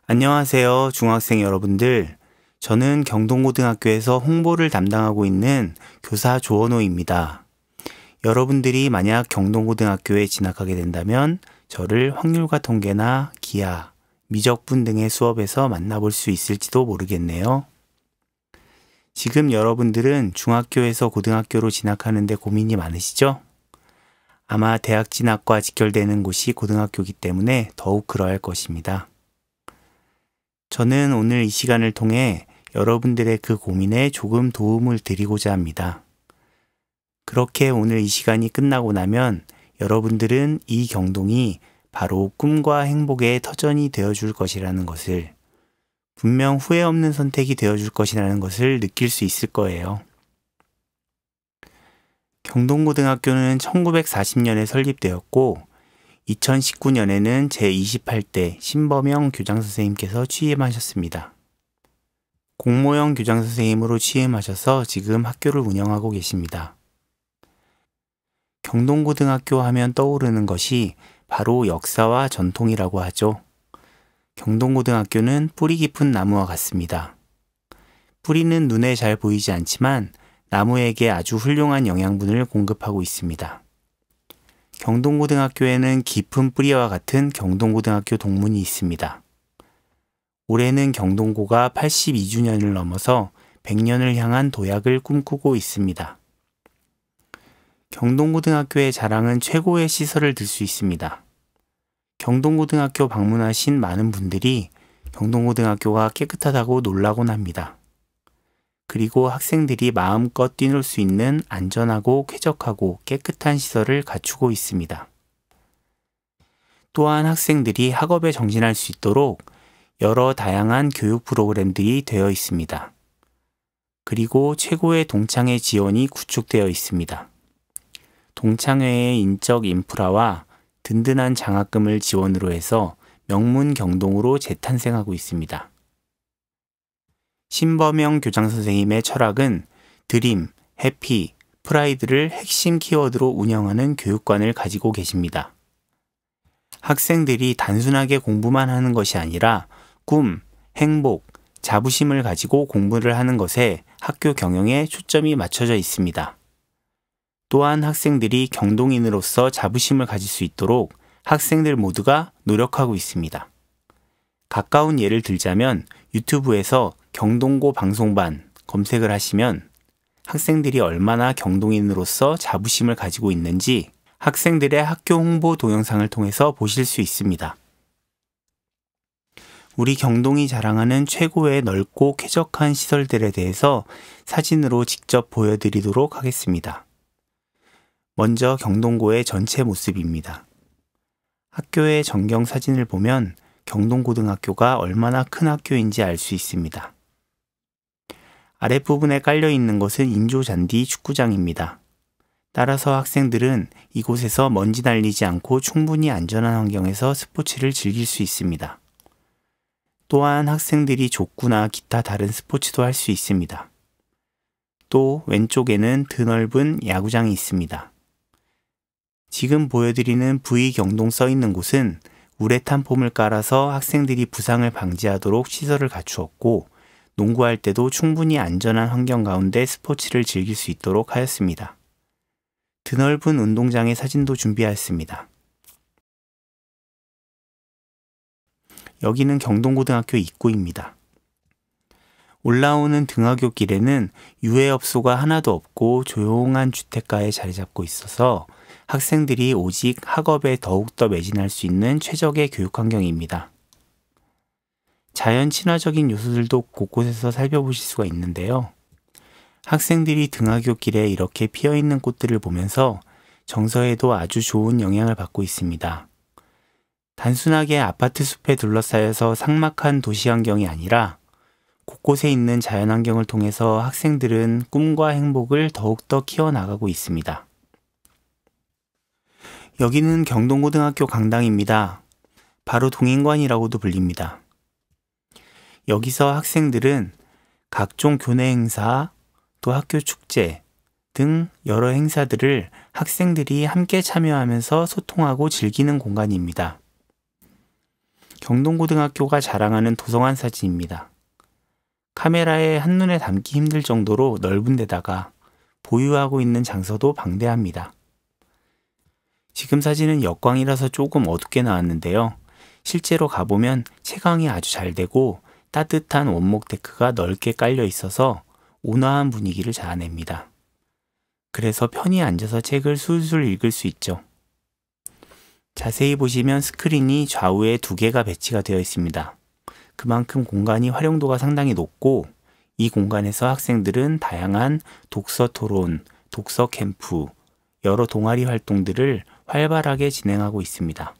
안녕하세요, 중학생 여러분들. 저는 경동고등학교에서 홍보를 담당하고 있는 교사 조원호입니다. 여러분들이 만약 경동고등학교에 진학하게 된다면 저를 확률과 통계나 기하, 미적분 등의 수업에서 만나볼 수 있을지도 모르겠네요. 지금 여러분들은 중학교에서 고등학교로 진학하는데 고민이 많으시죠? 아마 대학 진학과 직결되는 곳이 고등학교이기 때문에 더욱 그러할 것입니다. 저는 오늘 이 시간을 통해 여러분들의 그 고민에 조금 도움을 드리고자 합니다. 그렇게 오늘 이 시간이 끝나고 나면 여러분들은 이 경동이 바로 꿈과 행복의 터전이 되어줄 것이라는 것을, 분명 후회 없는 선택이 되어줄 것이라는 것을 느낄 수 있을 거예요. 경동고등학교는 1940년에 설립되었고 2019년에는 제28대 신범영 교장선생님께서 취임하셨습니다. 공모형 교장선생님으로 취임하셔서 지금 학교를 운영하고 계십니다. 경동고등학교 하면 떠오르는 것이 바로 역사와 전통이라고 하죠. 경동고등학교는 뿌리 깊은 나무와 같습니다. 뿌리는 눈에 잘 보이지 않지만 나무에게 아주 훌륭한 영양분을 공급하고 있습니다. 경동고등학교에는 깊은 뿌리와 같은 경동고등학교 동문이 있습니다. 올해는 경동고가 82주년을 넘어서 100년을 향한 도약을 꿈꾸고 있습니다. 경동고등학교의 자랑은 최고의 시설을 들 수 있습니다. 경동고등학교 방문하신 많은 분들이 경동고등학교가 깨끗하다고 놀라곤 합니다. 그리고 학생들이 마음껏 뛰놀 수 있는 안전하고 쾌적하고 깨끗한 시설을 갖추고 있습니다. 또한 학생들이 학업에 정진할 수 있도록 여러 다양한 교육 프로그램들이 되어 있습니다. 그리고 최고의 동창회 지원이 구축되어 있습니다. 동창회의 인적 인프라와 든든한 장학금을 지원으로 해서 명문 경동으로 재탄생하고 있습니다. 신범영 교장선생님의 철학은 드림, 해피, 프라이드를 핵심 키워드로 운영하는 교육관을 가지고 계십니다. 학생들이 단순하게 공부만 하는 것이 아니라 꿈, 행복, 자부심을 가지고 공부를 하는 것에 학교 경영에 초점이 맞춰져 있습니다. 또한 학생들이 경동인으로서 자부심을 가질 수 있도록 학생들 모두가 노력하고 있습니다. 가까운 예를 들자면 유튜브에서 경동고 방송반 검색을 하시면 학생들이 얼마나 경동인으로서 자부심을 가지고 있는지 학생들의 학교 홍보 동영상을 통해서 보실 수 있습니다. 우리 경동이 자랑하는 최고의 넓고 쾌적한 시설들에 대해서 사진으로 직접 보여드리도록 하겠습니다. 먼저 경동고의 전체 모습입니다. 학교의 전경 사진을 보면 경동고등학교가 얼마나 큰 학교인지 알 수 있습니다. 아랫부분에 깔려 있는 것은 인조잔디 축구장입니다. 따라서 학생들은 이곳에서 먼지 날리지 않고 충분히 안전한 환경에서 스포츠를 즐길 수 있습니다. 또한 학생들이 족구나 기타 다른 스포츠도 할 수 있습니다. 또 왼쪽에는 드넓은 야구장이 있습니다. 지금 보여드리는 V경동 써 있는 곳은 우레탄 폼을 깔아서 학생들이 부상을 방지하도록 시설을 갖추었고 농구할 때도 충분히 안전한 환경 가운데 스포츠를 즐길 수 있도록 하였습니다. 드넓은 운동장의 사진도 준비하였습니다. 여기는 경동고등학교 입구입니다. 올라오는 등하교 길에는 유해업소가 하나도 없고 조용한 주택가에 자리 잡고 있어서 학생들이 오직 학업에 더욱더 매진할 수 있는 최적의 교육 환경입니다. 자연 친화적인 요소들도 곳곳에서 살펴보실 수가 있는데요. 학생들이 등하교 길에 이렇게 피어있는 꽃들을 보면서 정서에도 아주 좋은 영향을 받고 있습니다. 단순하게 아파트 숲에 둘러싸여서 삭막한 도시 환경이 아니라 곳곳에 있는 자연 환경을 통해서 학생들은 꿈과 행복을 더욱더 키워나가고 있습니다. 여기는 경동고등학교 강당입니다. 바로 동인관이라고도 불립니다. 여기서 학생들은 각종 교내 행사, 또 학교 축제 등 여러 행사들을 학생들이 함께 참여하면서 소통하고 즐기는 공간입니다. 경동고등학교가 자랑하는 도서관 사진입니다. 카메라에 한눈에 담기 힘들 정도로 넓은 데다가 보유하고 있는 장소도 방대합니다. 지금 사진은 역광이라서 조금 어둡게 나왔는데요. 실제로 가보면 채광이 아주 잘 되고 따뜻한 원목 데크가 넓게 깔려 있어서 온화한 분위기를 자아냅니다. 그래서 편히 앉아서 책을 술술 읽을 수 있죠. 자세히 보시면 스크린이 좌우에 2개가 배치가 되어 있습니다. 그만큼 공간이 활용도가 상당히 높고 이 공간에서 학생들은 다양한 독서 토론, 독서 캠프, 여러 동아리 활동들을 활발하게 진행하고 있습니다.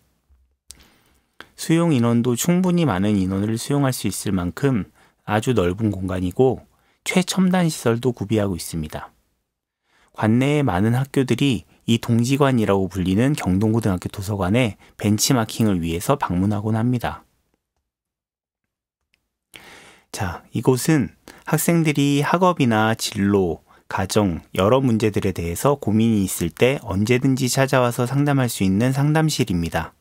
수용 인원도 충분히 많은 인원을 수용할 수 있을 만큼 아주 넓은 공간이고 최첨단 시설도 구비하고 있습니다. 관내의 많은 학교들이 이 동지관이라고 불리는 경동고등학교 도서관에 벤치마킹을 위해서 방문하곤 합니다. 자, 이곳은 학생들이 학업이나 진로, 가정, 여러 문제들에 대해서 고민이 있을 때 언제든지 찾아와서 상담할 수 있는 상담실입니다.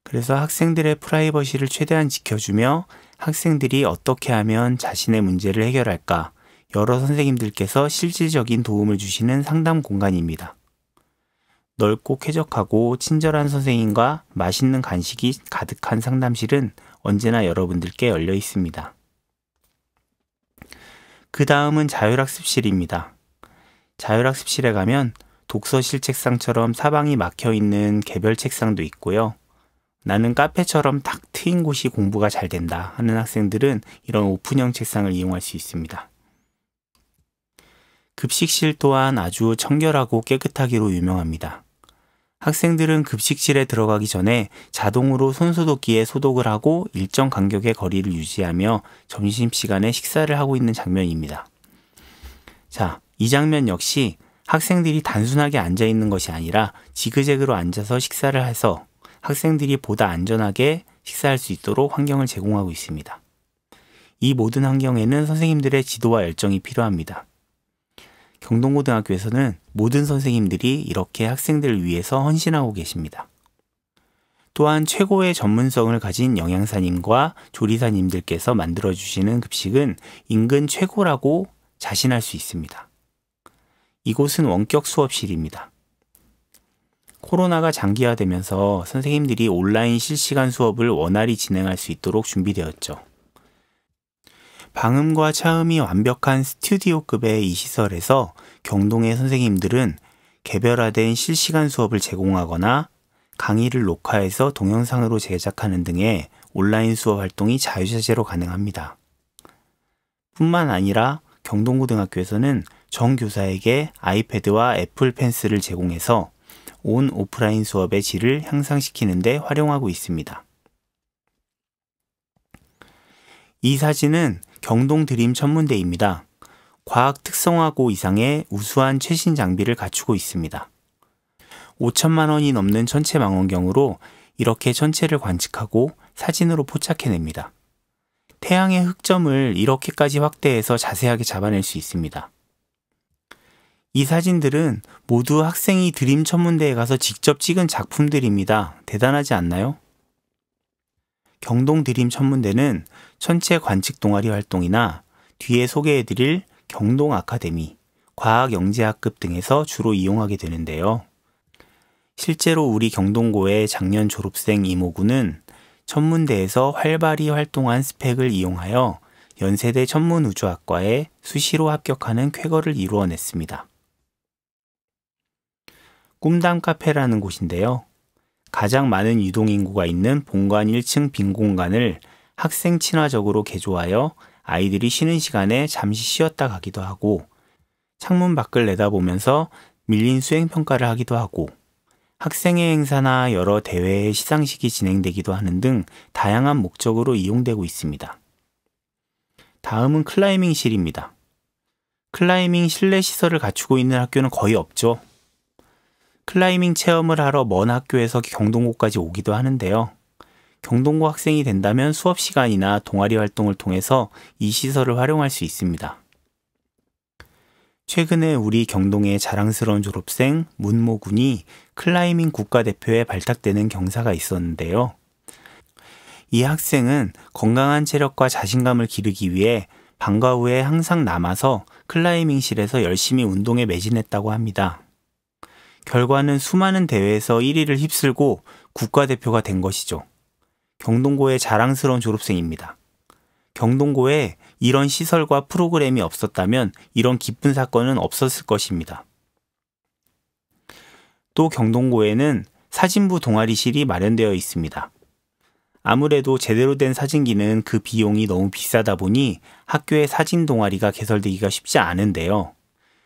그래서 학생들의 프라이버시를 최대한 지켜주며 학생들이 어떻게 하면 자신의 문제를 해결할까 여러 선생님들께서 실질적인 도움을 주시는 상담 공간입니다. 넓고 쾌적하고 친절한 선생님과 맛있는 간식이 가득한 상담실은 언제나 여러분들께 열려 있습니다. 그 다음은 자율학습실입니다. 자율학습실에 가면 독서실 책상처럼 사방이 막혀 있는 개별 책상도 있고요. 나는 카페처럼 딱 트인 곳이 공부가 잘 된다 하는 학생들은 이런 오픈형 책상을 이용할 수 있습니다. 급식실 또한 아주 청결하고 깨끗하기로 유명합니다. 학생들은 급식실에 들어가기 전에 자동으로 손소독기에 소독을 하고 일정 간격의 거리를 유지하며 점심시간에 식사를 하고 있는 장면입니다. 자, 이 장면 역시 학생들이 단순하게 앉아있는 것이 아니라 지그재그로 앉아서 식사를 해서 학생들이 보다 안전하게 식사할 수 있도록 환경을 제공하고 있습니다. 이 모든 환경에는 선생님들의 지도와 열정이 필요합니다. 경동고등학교에서는 모든 선생님들이 이렇게 학생들을 위해서 헌신하고 계십니다. 또한 최고의 전문성을 가진 영양사님과 조리사님들께서 만들어주시는 급식은 인근 최고라고 자신할 수 있습니다. 이곳은 원격 수업실입니다. 코로나가 장기화되면서 선생님들이 온라인 실시간 수업을 원활히 진행할 수 있도록 준비되었죠. 방음과 차음이 완벽한 스튜디오급의 이 시설에서 경동의 선생님들은 개별화된 실시간 수업을 제공하거나 강의를 녹화해서 동영상으로 제작하는 등의 온라인 수업 활동이 자유자재로 가능합니다. 뿐만 아니라 경동고등학교에서는 정 교사에게 아이패드와 애플 펜슬을 제공해서 온 오프라인 수업의 질을 향상시키는 데 활용하고 있습니다. 이 사진은 경동 드림 천문대입니다. 과학 특성화고 이상의 우수한 최신 장비를 갖추고 있습니다. 5천만 원이 넘는 천체 망원경으로 이렇게 천체를 관측하고 사진으로 포착해냅니다. 태양의 흑점을 이렇게까지 확대해서 자세하게 잡아낼 수 있습니다. 이 사진들은 모두 학생이 드림 천문대에 가서 직접 찍은 작품들입니다. 대단하지 않나요? 경동 드림 천문대는 천체 관측 동아리 활동이나 뒤에 소개해드릴 경동 아카데미, 과학영재학급 등에서 주로 이용하게 되는데요. 실제로 우리 경동고의 작년 졸업생 이모군은 천문대에서 활발히 활동한 스펙을 이용하여 연세대 천문우주학과에 수시로 합격하는 쾌거를 이루어냈습니다. 꿈담 카페라는 곳인데요. 가장 많은 유동인구가 있는 본관 1층 빈 공간을 학생 친화적으로 개조하여 아이들이 쉬는 시간에 잠시 쉬었다 가기도 하고 창문 밖을 내다보면서 밀린 수행평가를 하기도 하고 학생회 행사나 여러 대회의 시상식이 진행되기도 하는 등 다양한 목적으로 이용되고 있습니다. 다음은 클라이밍실입니다. 클라이밍 실내 시설을 갖추고 있는 학교는 거의 없죠. 클라이밍 체험을 하러 먼 학교에서 경동고까지 오기도 하는데요. 경동고 학생이 된다면 수업 시간이나 동아리 활동을 통해서 이 시설을 활용할 수 있습니다. 최근에 우리 경동의 자랑스러운 졸업생 문모 군이 클라이밍 국가대표에 발탁되는 경사가 있었는데요. 이 학생은 건강한 체력과 자신감을 기르기 위해 방과 후에 항상 남아서 클라이밍실에서 열심히 운동에 매진했다고 합니다. 결과는 수많은 대회에서 1위를 휩쓸고 국가대표가 된 것이죠. 경동고의 자랑스러운 졸업생입니다. 경동고에 이런 시설과 프로그램이 없었다면 이런 기쁜 사건은 없었을 것입니다. 또 경동고에는 사진부 동아리실이 마련되어 있습니다. 아무래도 제대로 된 사진기는 그 비용이 너무 비싸다 보니 학교에 사진 동아리가 개설되기가 쉽지 않은데요.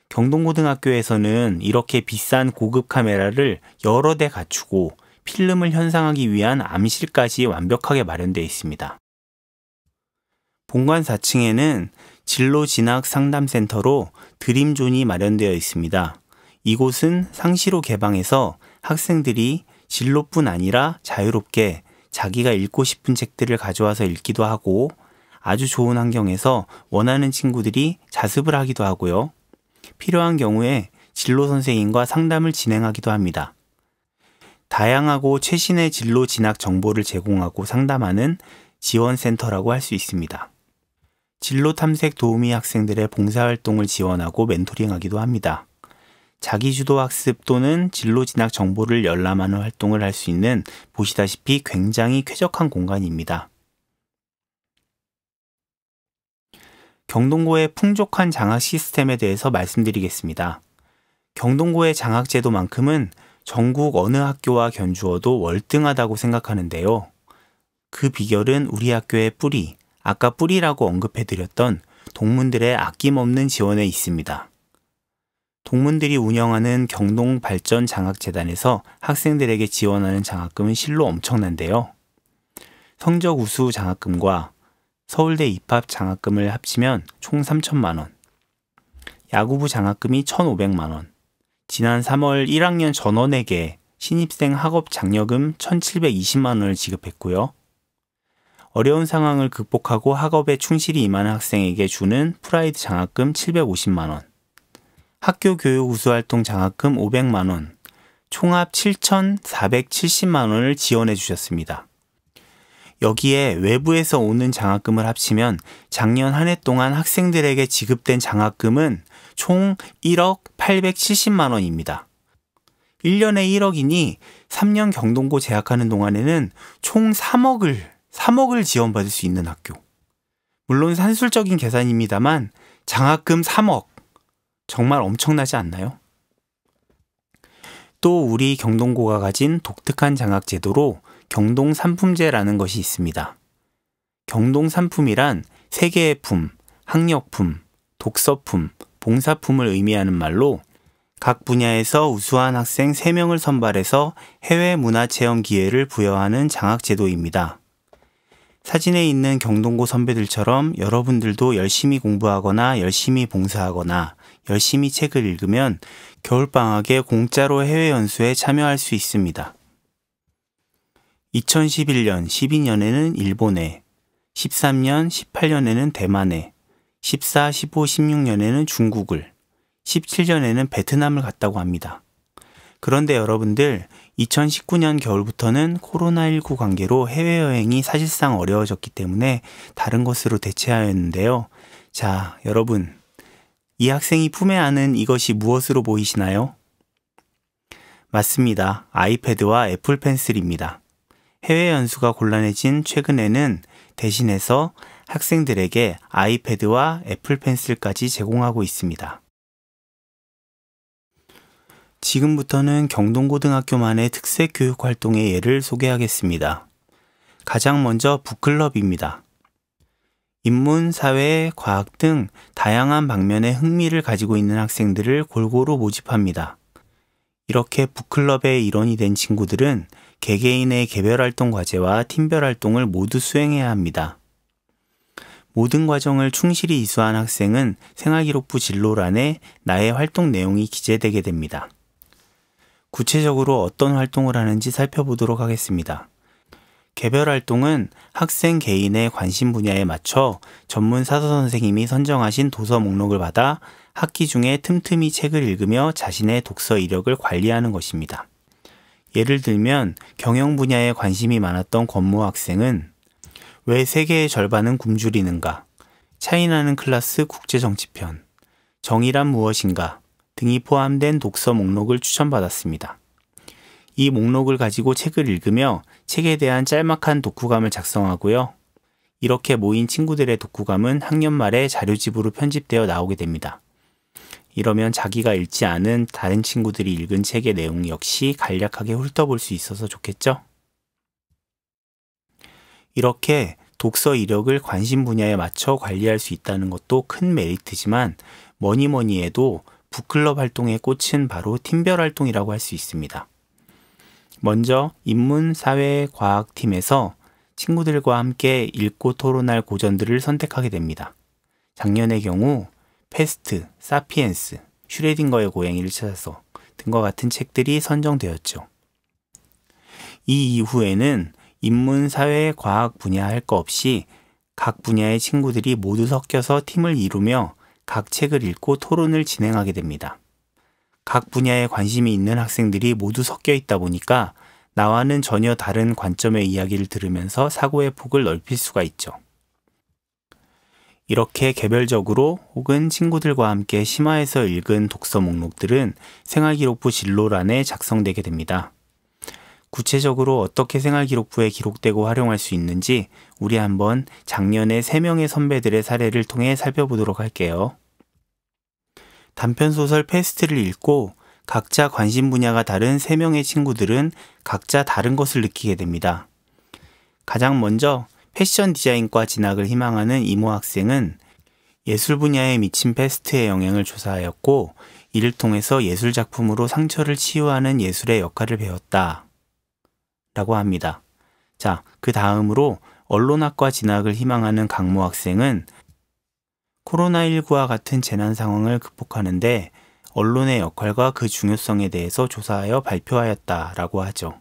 경동고등학교에서는 이렇게 비싼 고급 카메라를 여러 대 갖추고 필름을 현상하기 위한 암실까지 완벽하게 마련되어 있습니다. 본관 4층에는 진로 진학 상담센터로 드림존이 마련되어 있습니다. 이곳은 상시로 개방해서 학생들이 진로뿐 아니라 자유롭게 자기가 읽고 싶은 책들을 가져와서 읽기도 하고 아주 좋은 환경에서 원하는 친구들이 자습을 하기도 하고요. 필요한 경우에 진로 선생님과 상담을 진행하기도 합니다. 다양하고 최신의 진로 진학 정보를 제공하고 상담하는 지원센터라고 할 수 있습니다. 진로 탐색 도우미 학생들의 봉사활동을 지원하고 멘토링하기도 합니다. 자기주도 학습 또는 진로 진학 정보를 열람하는 활동을 할 수 있는 보시다시피 굉장히 쾌적한 공간입니다. 경동고의 풍족한 장학 시스템에 대해서 말씀드리겠습니다. 경동고의 장학제도만큼은 전국 어느 학교와 견주어도 월등하다고 생각하는데요. 그 비결은 우리 학교의 뿌리, 아까 뿌리라고 언급해드렸던 동문들의 아낌없는 지원에 있습니다. 동문들이 운영하는 경동발전장학재단에서 학생들에게 지원하는 장학금은 실로 엄청난데요. 성적 우수 장학금과 서울대 입학 장학금을 합치면 총 3천만 원, 야구부 장학금이 1,500만 원, 지난 3월 1학년 전원에게 신입생 학업 장려금 1,720만 원을 지급했고요. 어려운 상황을 극복하고 학업에 충실히 임하는 학생에게 주는 프라이드 장학금 750만 원, 학교 교육 우수활동 장학금 500만 원, 총합 7,470만 원을 지원해 주셨습니다. 여기에 외부에서 오는 장학금을 합치면 작년 한 해 동안 학생들에게 지급된 장학금은 총 1억 870만 원입니다. 1년에 1억이니 3년 경동고 재학하는 동안에는 총 3억을 지원받을 수 있는 학교. 물론 산술적인 계산입니다만 장학금 3억. 정말 엄청나지 않나요? 또 우리 경동고가 가진 독특한 장학제도로 경동산품제라는 것이 있습니다. 경동산품이란 세계의 품, 학력품, 독서품, 봉사품을 의미하는 말로 각 분야에서 우수한 학생 3명을 선발해서 해외 문화체험 기회를 부여하는 장학제도입니다. 사진에 있는 경동고 선배들처럼 여러분들도 열심히 공부하거나 열심히 봉사하거나 열심히 책을 읽으면 겨울방학에 공짜로 해외 연수에 참여할 수 있습니다. 2011년, 12년에는 일본에, 13년, 18년에는 대만에, 14, 15, 16년에는 중국을, 17년에는 베트남을 갔다고 합니다. 그런데 여러분들, 2019년 겨울부터는 코로나19 관계로 해외여행이 사실상 어려워졌기 때문에 다른 것으로 대체하였는데요. 자, 여러분, 이 학생이 품에 안은 이것이 무엇으로 보이시나요? 맞습니다. 아이패드와 애플 펜슬입니다. 해외 연수가 곤란해진 최근에는 대신해서 학생들에게 아이패드와 애플 펜슬까지 제공하고 있습니다. 지금부터는 경동고등학교만의 특색 교육 활동의 예를 소개하겠습니다. 가장 먼저 북클럽입니다. 인문, 사회, 과학 등 다양한 방면의 흥미를 가지고 있는 학생들을 골고루 모집합니다. 이렇게 북클럽의 일원이 된 친구들은 개개인의 개별활동 과제와 팀별 활동을 모두 수행해야 합니다. 모든 과정을 충실히 이수한 학생은 생활기록부 진로란에 나의 활동 내용이 기재되게 됩니다. 구체적으로 어떤 활동을 하는지 살펴보도록 하겠습니다. 개별 활동은 학생 개인의 관심 분야에 맞춰 전문 사서 선생님이 선정하신 도서 목록을 받아 학기 중에 틈틈이 책을 읽으며 자신의 독서 이력을 관리하는 것입니다. 예를 들면 경영 분야에 관심이 많았던 권모 학생은 왜 세계의 절반은 굶주리는가? 차이나는 클라스 국제정치편, 정의란 무엇인가 등이 포함된 독서 목록을 추천받았습니다. 이 목록을 가지고 책을 읽으며 책에 대한 짤막한 독후감을 작성하고요. 이렇게 모인 친구들의 독후감은 학년 말에 자료집으로 편집되어 나오게 됩니다. 이러면 자기가 읽지 않은 다른 친구들이 읽은 책의 내용 역시 간략하게 훑어볼 수 있어서 좋겠죠? 이렇게 독서 이력을 관심 분야에 맞춰 관리할 수 있다는 것도 큰 메리트지만 뭐니 해도 북클럽 활동의 꽃은 바로 팀별 활동이라고 할 수 있습니다. 먼저 인문사회과학팀에서 친구들과 함께 읽고 토론할 고전들을 선택하게 됩니다. 작년의 경우 페스트, 사피엔스, 슈레딩거의 고양이를 찾아서 등과 같은 책들이 선정되었죠. 이 이후에는 인문사회과학 분야 할 거 없이 각 분야의 친구들이 모두 섞여서 팀을 이루며 각 책을 읽고 토론을 진행하게 됩니다. 각 분야에 관심이 있는 학생들이 모두 섞여 있다 보니까 나와는 전혀 다른 관점의 이야기를 들으면서 사고의 폭을 넓힐 수가 있죠. 이렇게 개별적으로 혹은 친구들과 함께 심화해서 읽은 독서 목록들은 생활기록부 진로란에 작성되게 됩니다. 구체적으로 어떻게 생활기록부에 기록되고 활용할 수 있는지 우리 한번 작년에 3명의 선배들의 사례를 통해 살펴보도록 할게요. 단편소설 페스트를 읽고 각자 관심 분야가 다른 3명의 친구들은 각자 다른 것을 느끼게 됩니다. 가장 먼저 패션 디자인과 진학을 희망하는 이모 학생은 예술 분야에 미친 페스트의 영향을 조사하였고 이를 통해서 예술 작품으로 상처를 치유하는 예술의 역할을 배웠다 라고 합니다. 자, 그 다음으로 언론학과 진학을 희망하는 강모 학생은 코로나19와 같은 재난 상황을 극복하는데 언론의 역할과 그 중요성에 대해서 조사하여 발표하였다라고 하죠.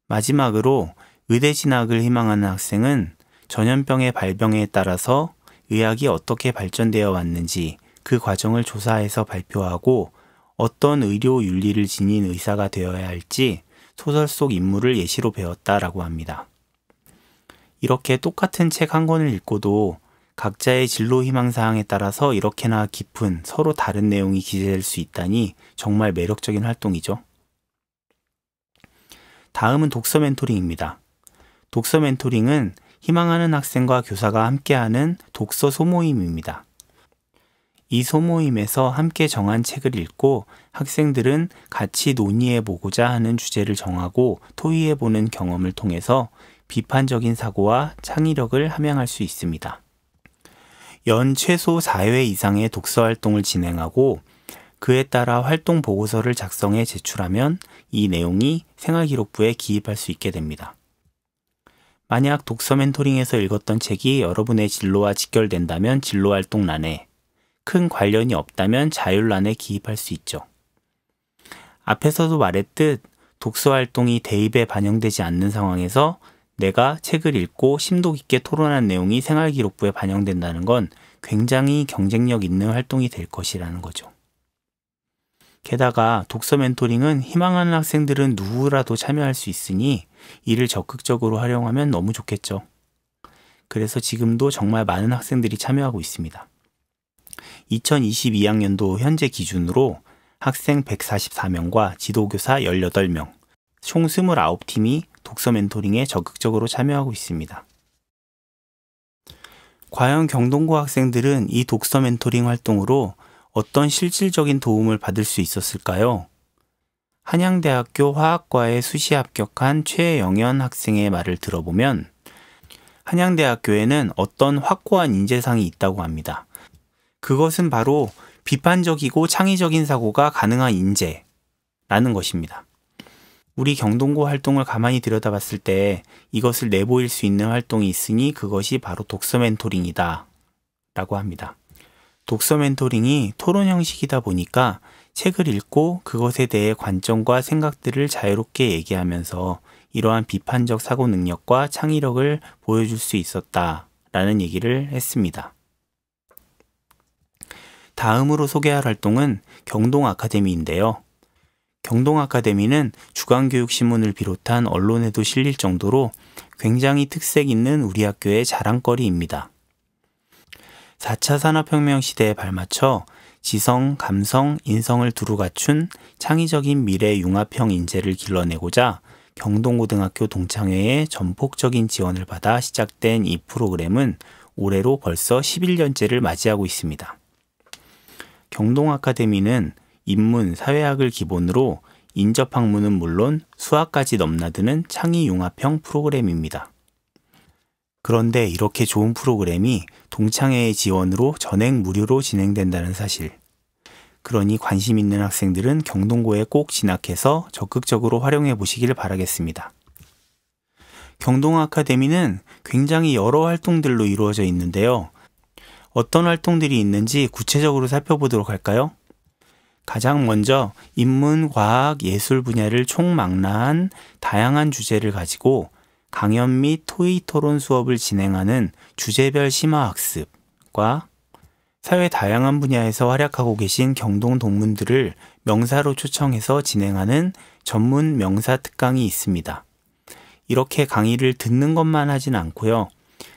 마지막으로 의대 진학을 희망하는 학생은 전염병의 발병에 따라서 의학이 어떻게 발전되어 왔는지 그 과정을 조사해서 발표하고 어떤 의료 윤리를 지닌 의사가 되어야 할지 소설 속 인물을 예시로 배웠다라고 합니다. 이렇게 똑같은 책 한 권을 읽고도 각자의 진로 희망사항에 따라서 이렇게나 깊은 서로 다른 내용이 기재될 수 있다니 정말 매력적인 활동이죠. 다음은 독서 멘토링입니다. 독서 멘토링은 희망하는 학생과 교사가 함께하는 독서 소모임입니다. 이 소모임에서 함께 정한 책을 읽고 학생들은 같이 논의해보고자 하는 주제를 정하고 토의해보는 경험을 통해서 비판적인 사고와 창의력을 함양할 수 있습니다. 연 최소 4회 이상의 독서 활동을 진행하고 그에 따라 활동 보고서를 작성해 제출하면 이 내용이 생활기록부에 기입할 수 있게 됩니다. 만약 독서 멘토링에서 읽었던 책이 여러분의 진로와 직결된다면 진로활동란에, 큰 관련이 없다면 자율란에 기입할 수 있죠. 앞에서도 말했듯 독서활동이 대입에 반영되지 않는 상황에서 내가 책을 읽고 심도 깊게 토론한 내용이 생활기록부에 반영된다는 건 굉장히 경쟁력 있는 활동이 될 것이라는 거죠. 게다가 독서 멘토링은 희망하는 학생들은 누구라도 참여할 수 있으니 이를 적극적으로 활용하면 너무 좋겠죠. 그래서 지금도 정말 많은 학생들이 참여하고 있습니다. 2022학년도 현재 기준으로 학생 144명과 지도교사 18명, 총 29팀이 독서 멘토링에 적극적으로 참여하고 있습니다. 과연 경동고 학생들은 이 독서 멘토링 활동으로 어떤 실질적인 도움을 받을 수 있었을까요? 한양대학교 화학과에 수시 합격한 최영현 학생의 말을 들어보면 한양대학교에는 어떤 확고한 인재상이 있다고 합니다. 그것은 바로 비판적이고 창의적인 사고가 가능한 인재라는 것입니다. 우리 경동고 활동을 가만히 들여다봤을 때 이것을 내보일 수 있는 활동이 있으니 그것이 바로 독서 멘토링이다 라고 합니다. 독서 멘토링이 토론 형식이다 보니까 책을 읽고 그것에 대해 관점과 생각들을 자유롭게 얘기하면서 이러한 비판적 사고 능력과 창의력을 보여줄 수 있었다라는 얘기를 했습니다. 다음으로 소개할 활동은 경동 아카데미인데요. 경동아카데미는 주간교육신문을 비롯한 언론에도 실릴 정도로 굉장히 특색 있는 우리 학교의 자랑거리입니다. 4차 산업혁명 시대에 발맞춰 지성, 감성, 인성을 두루 갖춘 창의적인 미래 융합형 인재를 길러내고자 경동고등학교 동창회의 전폭적인 지원을 받아 시작된 이 프로그램은 올해로 벌써 11년째를 맞이하고 있습니다. 경동아카데미는 인문, 사회학을 기본으로 인접학문은 물론 수학까지 넘나드는 창의융합형 프로그램입니다. 그런데 이렇게 좋은 프로그램이 동창회의 지원으로 전액 무료로 진행된다는 사실. 그러니 관심 있는 학생들은 경동고에 꼭 진학해서 적극적으로 활용해 보시길 바라겠습니다. 경동아카데미는 굉장히 여러 활동들로 이루어져 있는데요. 어떤 활동들이 있는지 구체적으로 살펴보도록 할까요? 가장 먼저 인문, 과학, 예술 분야를 총망라한 다양한 주제를 가지고 강연 및 토의 토론 수업을 진행하는 주제별 심화학습과 사회 다양한 분야에서 활약하고 계신 경동 동문들을 명사로 초청해서 진행하는 전문 명사 특강이 있습니다. 이렇게 강의를 듣는 것만 하진 않고요.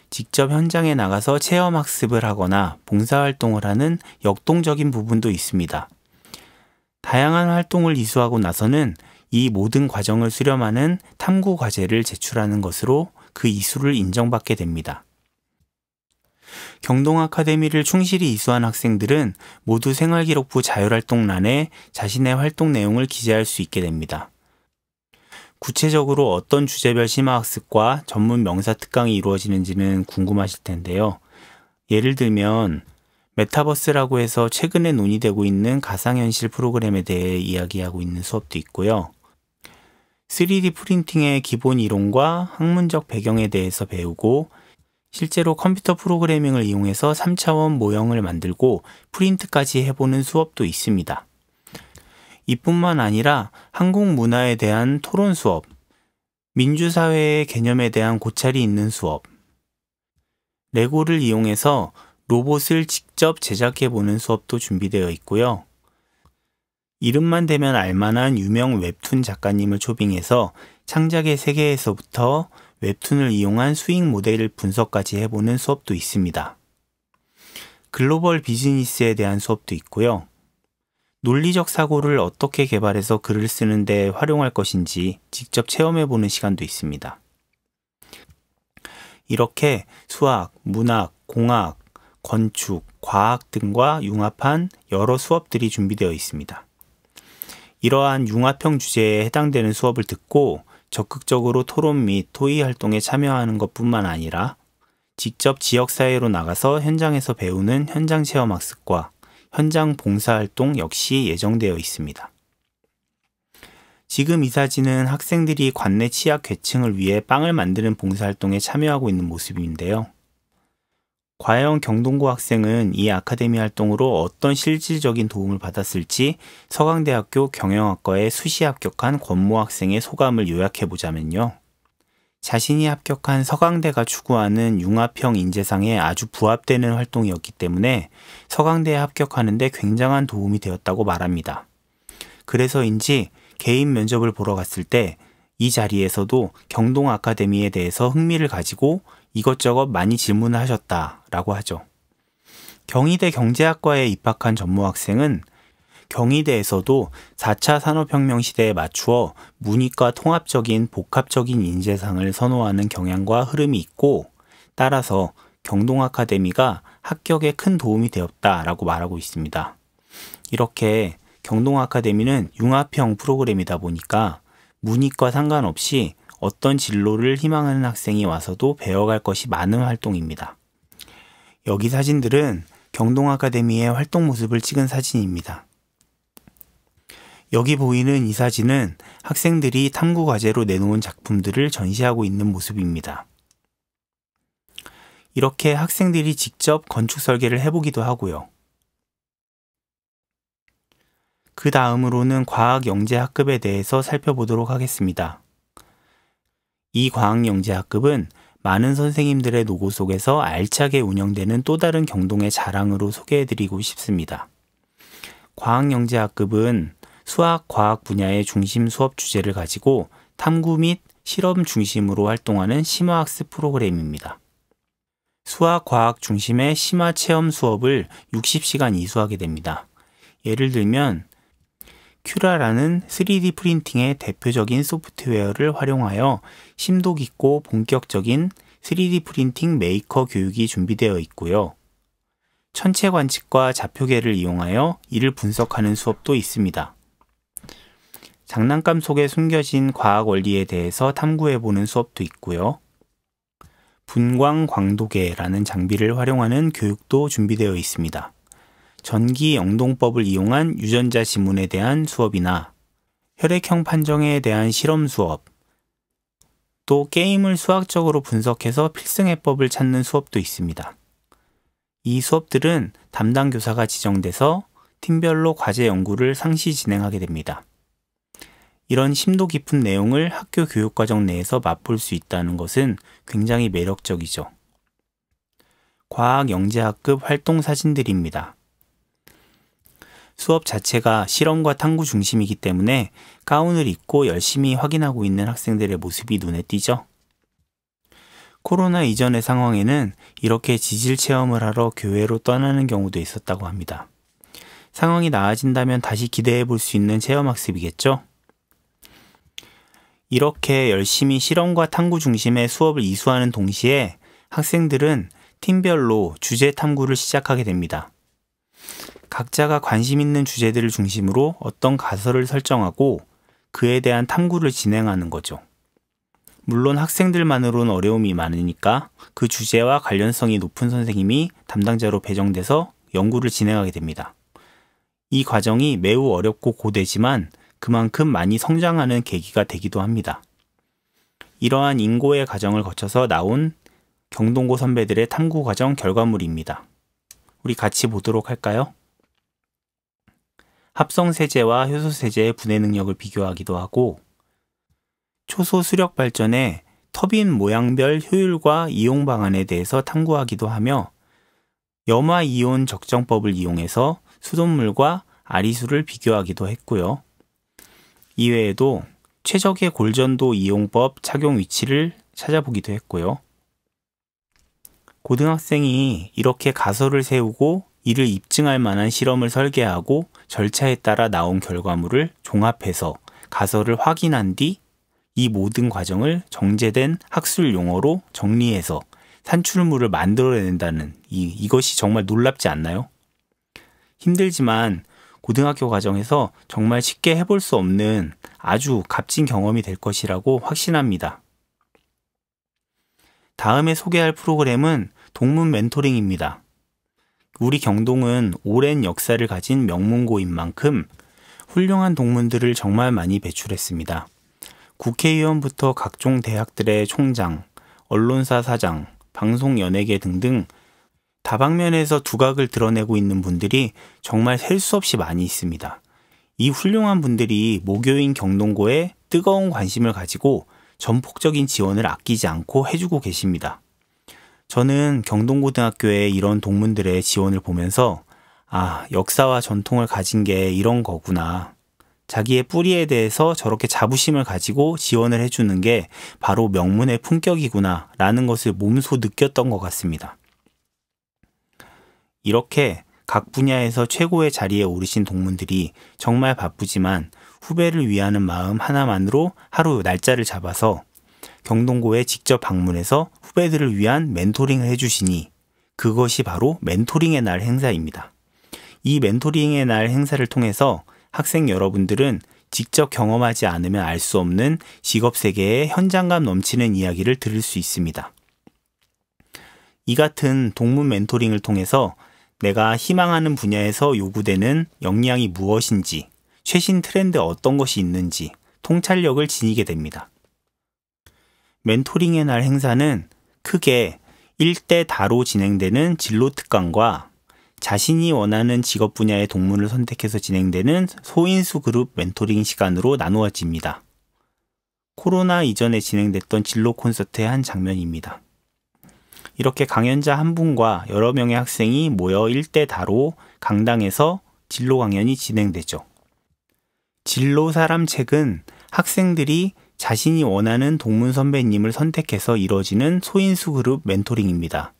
직접 현장에 나가서 체험학습을 하거나 봉사활동을 하는 역동적인 부분도 있습니다. 다양한 활동을 이수하고 나서는 이 모든 과정을 수렴하는 탐구 과제를 제출하는 것으로 그 이수를 인정받게 됩니다. 경동아카데미를 충실히 이수한 학생들은 모두 생활기록부 자율활동란에 자신의 활동 내용을 기재할 수 있게 됩니다. 구체적으로 어떤 주제별 심화학습과 전문 명사 특강이 이루어지는지는 궁금하실 텐데요. 예를 들면 메타버스라고 해서 최근에 논의되고 있는 가상현실 프로그램에 대해 이야기하고 있는 수업도 있고요. 3D 프린팅의 기본 이론과 학문적 배경에 대해서 배우고 실제로 컴퓨터 프로그래밍을 이용해서 3차원 모형을 만들고 프린트까지 해보는 수업도 있습니다. 이뿐만 아니라 한국 문화에 대한 토론 수업, 민주사회의 개념에 대한 고찰이 있는 수업, 레고를 이용해서 로봇을 직접 제작해보는 수업도 준비되어 있고요. 이름만 대면 알만한 유명 웹툰 작가님을 초빙해서 창작의 세계에서부터 웹툰을 이용한 수익 모델을 분석까지 해보는 수업도 있습니다. 글로벌 비즈니스에 대한 수업도 있고요. 논리적 사고를 어떻게 개발해서 글을 쓰는 데 활용할 것인지 직접 체험해보는 시간도 있습니다. 이렇게 수학, 문학, 공학, 건축, 과학 등과 융합한 여러 수업들이 준비되어 있습니다. 이러한 융합형 주제에 해당되는 수업을 듣고 적극적으로 토론 및 토의 활동에 참여하는 것뿐만 아니라 직접 지역사회로 나가서 현장에서 배우는 현장 체험학습과 현장 봉사활동 역시 예정되어 있습니다. 지금 이 사진은 학생들이 관내 취약 계층을 위해 빵을 만드는 봉사활동에 참여하고 있는 모습인데요. 과연 경동고 학생은 이 아카데미 활동으로 어떤 실질적인 도움을 받았을지 서강대학교 경영학과에 수시 합격한 권모 학생의 소감을 요약해보자면요. 자신이 합격한 서강대가 추구하는 융합형 인재상에 아주 부합되는 활동이었기 때문에 서강대에 합격하는 데 굉장한 도움이 되었다고 말합니다. 그래서인지 개인 면접을 보러 갔을 때 이 자리에서도 경동 아카데미에 대해서 흥미를 가지고 이것저것 많이 질문을 하셨다라고 하죠. 경희대 경제학과에 입학한 전모 학생은 경희대에서도 4차 산업혁명 시대에 맞추어 문이과 통합적인 복합적인 인재상을 선호하는 경향과 흐름이 있고 따라서 경동아카데미가 합격에 큰 도움이 되었다라고 말하고 있습니다. 이렇게 경동아카데미는 융합형 프로그램이다 보니까 문이과 상관없이 어떤 진로를 희망하는 학생이 와서도 배워갈 것이 많은 활동입니다. 여기 사진들은 경동아카데미의 활동 모습을 찍은 사진입니다. 여기 보이는 이 사진은 학생들이 탐구 과제로 내놓은 작품들을 전시하고 있는 모습입니다. 이렇게 학생들이 직접 건축 설계를 해보기도 하고요. 그 다음으로는 과학영재학급에 대해서 살펴보도록 하겠습니다. 이 과학영재학급은 많은 선생님들의 노고 속에서 알차게 운영되는 또 다른 경동의 자랑으로 소개해드리고 싶습니다. 과학영재학급은 수학, 과학 분야의 중심 수업 주제를 가지고 탐구 및 실험 중심으로 활동하는 심화학습 프로그램입니다. 수학, 과학 중심의 심화 체험 수업을 60시간 이수하게 됩니다. 예를 들면 큐라라는 3D 프린팅의 대표적인 소프트웨어를 활용하여 심도 깊고 본격적인 3D 프린팅 메이커 교육이 준비되어 있고요. 천체 관측과 좌표계를 이용하여 이를 분석하는 수업도 있습니다. 장난감 속에 숨겨진 과학 원리에 대해서 탐구해보는 수업도 있고요. 분광 광도계라는 장비를 활용하는 교육도 준비되어 있습니다. 전기 영동법을 이용한 유전자 지문에 대한 수업이나 혈액형 판정에 대한 실험 수업, 또 게임을 수학적으로 분석해서 필승해법을 찾는 수업도 있습니다. 이 수업들은 담당 교사가 지정돼서 팀별로 과제 연구를 상시 진행하게 됩니다. 이런 심도 깊은 내용을 학교 교육과정 내에서 맛볼 수 있다는 것은 굉장히 매력적이죠. 과학 영재학급 활동 사진들입니다. 수업 자체가 실험과 탐구 중심이기 때문에 가운을 입고 열심히 확인하고 있는 학생들의 모습이 눈에 띄죠. 코로나 이전의 상황에는 이렇게 지질 체험을 하러 교외로 떠나는 경우도 있었다고 합니다. 상황이 나아진다면 다시 기대해 볼 수 있는 체험학습이겠죠? 이렇게 열심히 실험과 탐구 중심의 수업을 이수하는 동시에 학생들은 팀별로 주제 탐구를 시작하게 됩니다. 각자가 관심 있는 주제들을 중심으로 어떤 가설을 설정하고 그에 대한 탐구를 진행하는 거죠. 물론 학생들만으로는 어려움이 많으니까 그 주제와 관련성이 높은 선생님이 담당자로 배정돼서 연구를 진행하게 됩니다. 이 과정이 매우 어렵고 고되지만 그만큼 많이 성장하는 계기가 되기도 합니다. 이러한 인고의 과정을 거쳐서 나온 경동고 선배들의 탐구 과정 결과물입니다. 우리 같이 보도록 할까요? 합성세제와 효소세제의 분해 능력을 비교하기도 하고, 초소 수력 발전의 터빈 모양별 효율과 이용 방안에 대해서 탐구하기도 하며, 염화이온 적정법을 이용해서 수돗물과 아리수를 비교하기도 했고요. 이외에도 최적의 골전도 이용법 착용 위치를 찾아보기도 했고요. 고등학생이 이렇게 가설을 세우고 이를 입증할 만한 실험을 설계하고 절차에 따라 나온 결과물을 종합해서 가설을 확인한 뒤 이 모든 과정을 정제된 학술 용어로 정리해서 산출물을 만들어낸다는 이것이 정말 놀랍지 않나요? 힘들지만 고등학교 과정에서 정말 쉽게 해볼 수 없는 아주 값진 경험이 될 것이라고 확신합니다. 다음에 소개할 프로그램은 동문 멘토링입니다. 우리 경동은 오랜 역사를 가진 명문고인 만큼 훌륭한 동문들을 정말 많이 배출했습니다. 국회의원부터 각종 대학들의 총장, 언론사 사장, 방송연예계 등등 다방면에서 두각을 드러내고 있는 분들이 정말 셀 수 없이 많이 있습니다. 이 훌륭한 분들이 모교인 경동고에 뜨거운 관심을 가지고 전폭적인 지원을 아끼지 않고 해주고 계십니다. 저는 경동고등학교의 이런 동문들의 지원을 보면서 역사와 전통을 가진 게 이런 거구나. 자기의 뿌리에 대해서 저렇게 자부심을 가지고 지원을 해주는 게 바로 명문의 품격이구나 라는 것을 몸소 느꼈던 것 같습니다. 이렇게 각 분야에서 최고의 자리에 오르신 동문들이 정말 바쁘지만 후배를 위하는 마음 하나만으로 하루 날짜를 잡아서 경동고에 직접 방문해서 후배들을 위한 멘토링을 해주시니 그것이 바로 멘토링의 날 행사입니다. 이 멘토링의 날 행사를 통해서 학생 여러분들은 직접 경험하지 않으면 알 수 없는 직업세계의 현장감 넘치는 이야기를 들을 수 있습니다. 이 같은 동문 멘토링을 통해서 내가 희망하는 분야에서 요구되는 역량이 무엇인지, 최신 트렌드 어떤 것이 있는지 통찰력을 지니게 됩니다. 멘토링의 날 행사는 크게 1대 다로 진행되는 진로 특강과 자신이 원하는 직업 분야의 동문을 선택해서 진행되는 소인수 그룹 멘토링 시간으로 나누어집니다. 코로나 이전에 진행됐던 진로 콘서트의 한 장면입니다. 이렇게 강연자 한 분과 여러 명의 학생이 모여 1대 다로 강당에서 진로 강연이 진행되죠. 진로 사람 책은 학생들이 자신이 원하는 동문 선배님을 선택해서 이루어지는 소인수 그룹 멘토링입니다.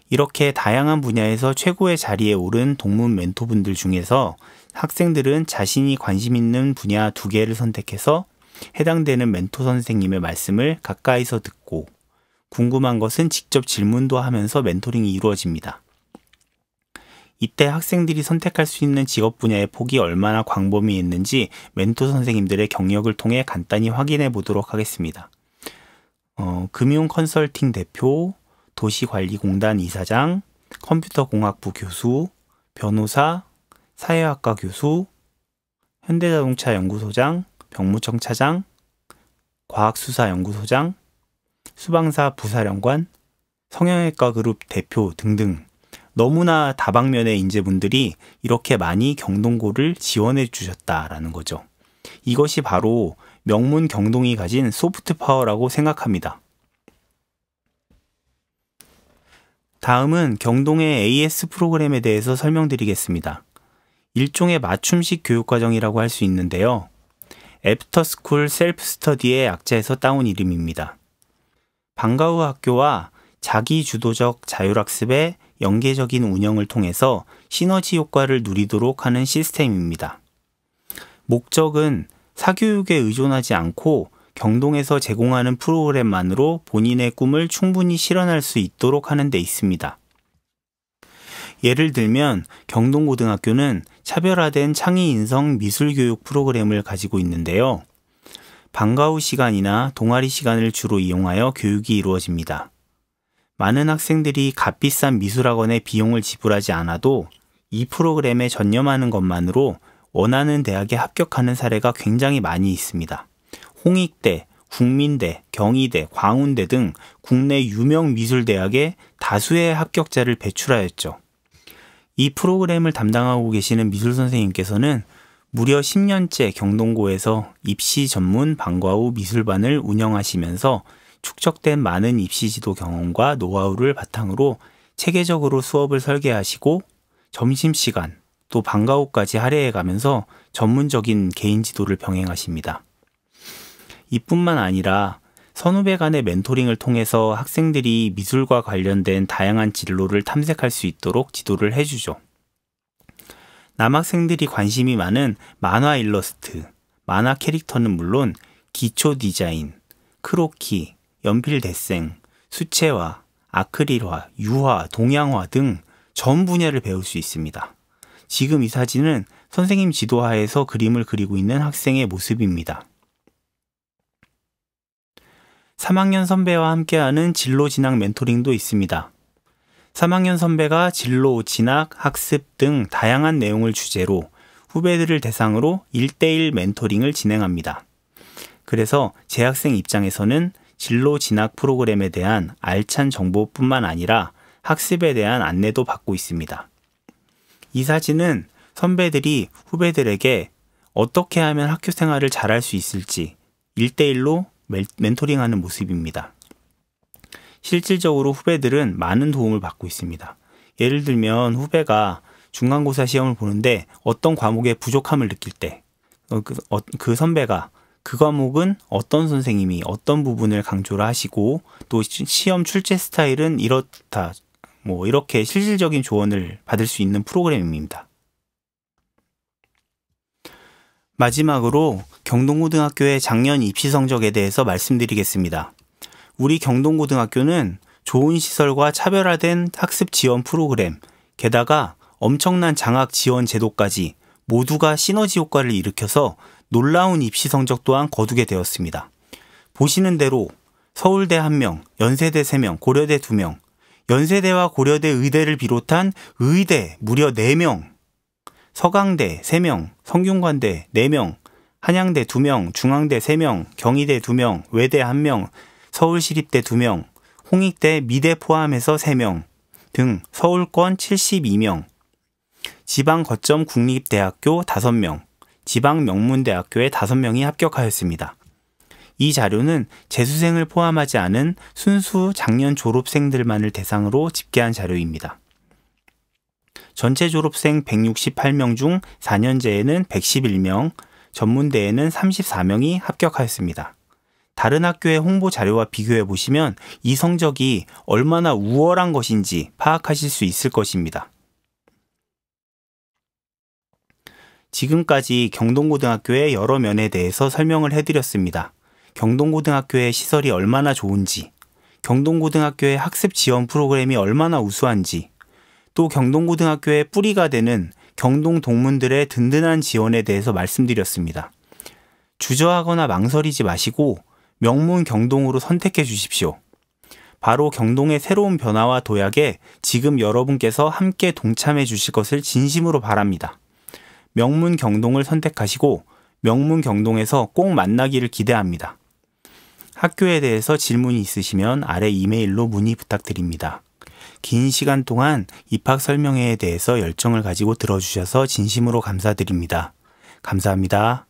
이렇게 다양한 분야에서 최고의 자리에 오른 동문 멘토분들 중에서 학생들은 자신이 관심 있는 분야 2개를 선택해서 해당되는 멘토 선생님의 말씀을 가까이서 듣고 궁금한 것은 직접 질문도 하면서 멘토링이 이루어집니다. 이때 학생들이 선택할 수 있는 직업 분야의 폭이 얼마나 광범위했는지 멘토 선생님들의 경력을 통해 간단히 확인해 보도록 하겠습니다. 금융 컨설팅 대표, 도시관리공단 이사장, 컴퓨터공학부 교수, 변호사, 사회학과 교수, 현대자동차 연구소장, 병무청 차장, 과학수사연구소장, 수방사 부사령관, 성형외과 그룹 대표 등등 너무나 다방면의 인재분들이 이렇게 많이 경동고를 지원해 주셨다라는 거죠. 이것이 바로 명문 경동이 가진 소프트 파워라고 생각합니다. 다음은 경동의 AS 프로그램에 대해서 설명드리겠습니다. 일종의 맞춤식 교육과정이라고 할 수 있는데요. 애프터스쿨 셀프스터디의 약자에서 따온 이름입니다. 방과 후 학교와 자기주도적 자율학습의 연계적인 운영을 통해서 시너지 효과를 누리도록 하는 시스템입니다. 목적은 사교육에 의존하지 않고 경동에서 제공하는 프로그램만으로 본인의 꿈을 충분히 실현할 수 있도록 하는 데 있습니다. 예를 들면 경동고등학교는 차별화된 창의인성 미술교육 프로그램을 가지고 있는데요. 방과 후 시간이나 동아리 시간을 주로 이용하여 교육이 이루어집니다. 많은 학생들이 값비싼 미술학원에 비용을 지불하지 않아도 이 프로그램에 전념하는 것만으로 원하는 대학에 합격하는 사례가 굉장히 많이 있습니다. 홍익대, 국민대, 경희대, 광운대 등 국내 유명 미술대학에 다수의 합격자를 배출하였죠. 이 프로그램을 담당하고 계시는 미술 선생님께서는 무려 10년째 경동고에서 입시 전문 방과 후 미술반을 운영하시면서 축적된 많은 입시 지도 경험과 노하우를 바탕으로 체계적으로 수업을 설계하시고 점심시간 또 방과 후까지 할애해 가면서 전문적인 개인 지도를 병행하십니다. 이뿐만 아니라 선후배 간의 멘토링을 통해서 학생들이 미술과 관련된 다양한 진로를 탐색할 수 있도록 지도를 해주죠. 남학생들이 관심이 많은 만화 일러스트, 만화 캐릭터는 물론 기초 디자인, 크로키, 연필 데생, 수채화, 아크릴화, 유화, 동양화 등 전 분야를 배울 수 있습니다. 지금 이 사진은 선생님 지도하에서 그림을 그리고 있는 학생의 모습입니다. 3학년 선배와 함께하는 진로 진학 멘토링도 있습니다. 3학년 선배가 진로, 진학, 학습 등 다양한 내용을 주제로 후배들을 대상으로 1대1 멘토링을 진행합니다. 그래서 재학생 입장에서는 진로 진학 프로그램에 대한 알찬 정보뿐만 아니라 학습에 대한 안내도 받고 있습니다. 이 사진은 선배들이 후배들에게 어떻게 하면 학교 생활을 잘할 수 있을지 1대1로 멘토링하는 모습입니다. 실질적으로 후배들은 많은 도움을 받고 있습니다. 예를 들면 후배가 중간고사 시험을 보는데 어떤 과목에 부족함을 느낄 때 그 선배가 그 과목은 어떤 선생님이 어떤 부분을 강조를 하시고 또 시험 출제 스타일은 이렇다 이렇게 실질적인 조언을 받을 수 있는 프로그램입니다. 마지막으로 경동고등학교의 작년 입시 성적에 대해서 말씀드리겠습니다. 우리 경동고등학교는 좋은 시설과 차별화된 학습 지원 프로그램, 게다가 엄청난 장학 지원 제도까지 모두가 시너지 효과를 일으켜서 놀라운 입시 성적 또한 거두게 되었습니다. 보시는 대로 서울대 1명, 연세대 3명, 고려대 2명, 연세대와 고려대 의대를 비롯한 의대 무려 4명, 서강대 3명, 성균관대 4명, 한양대 2명, 중앙대 3명, 경희대 2명, 외대 1명, 서울시립대 2명, 홍익대, 미대 포함해서 3명 등 서울권 72명, 지방 거점 국립대학교 5명, 지방 명문대학교에 5명이 합격하였습니다. 이 자료는 재수생을 포함하지 않은 순수 작년 졸업생들만을 대상으로 집계한 자료입니다. 전체 졸업생 168명 중 4년제에는 111명, 전문대에는 34명이 합격하였습니다. 다른 학교의 홍보 자료와 비교해 보시면 이 성적이 얼마나 우월한 것인지 파악하실 수 있을 것입니다. 지금까지 경동고등학교의 여러 면에 대해서 설명을 해드렸습니다. 경동고등학교의 시설이 얼마나 좋은지, 경동고등학교의 학습 지원 프로그램이 얼마나 우수한지, 또 경동고등학교의 뿌리가 되는 경동동문들의 든든한 지원에 대해서 말씀드렸습니다. 주저하거나 망설이지 마시고 명문 경동으로 선택해 주십시오. 바로 경동의 새로운 변화와 도약에 지금 여러분께서 함께 동참해 주실 것을 진심으로 바랍니다. 명문 경동을 선택하시고 명문 경동에서 꼭 만나기를 기대합니다. 학교에 대해서 질문이 있으시면 아래 이메일로 문의 부탁드립니다. 긴 시간 동안 입학 설명회에 대해서 열정을 가지고 들어주셔서 진심으로 감사드립니다. 감사합니다.